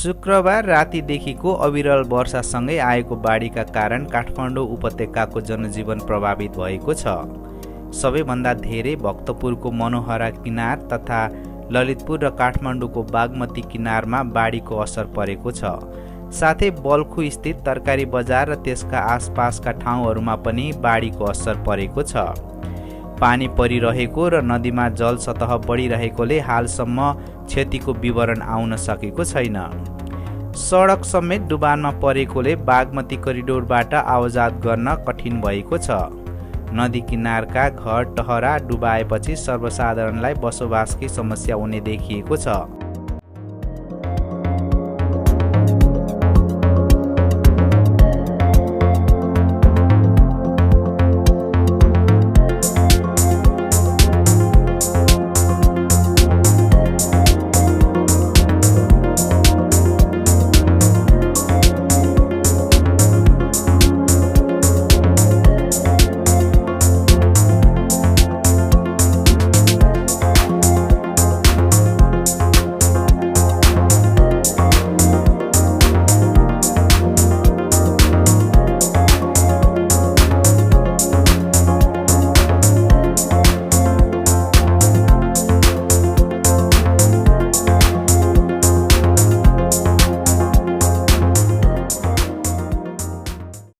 शुक्रबार रातिदेखिको अविरल वर्षासँगै आएको बाढीका कारण काठमाडौँ उपत्यकाको जनजीवन प्रभावित भएको छ। सबैभन्दा धेरै भक्तपुरको मनोहरा किनार तथा ललितपुर र काठमाडौँको बागमती किनारमा बाढीको असर परेको छ। साथै बल्खु स्थित तरकारी बजार र त्यसका आसपासका ठाउँहरूमा पनि बाढीको असर परेको छ। पानी परिरहेको र नदीमा जल सतह बढिरहेकोले हालसम्म क्षतिको विवरण आउन सकेको छैन। सडक समेत डुबानमा परेकोले बागमती करिडोरबाट आवाजात गर्न कठिन भएको छ। नदी किनारका घर टहरा डुबाएपछि सर्वसाधारणलाई बसोबासकी समस्या हुने देखिएको छ।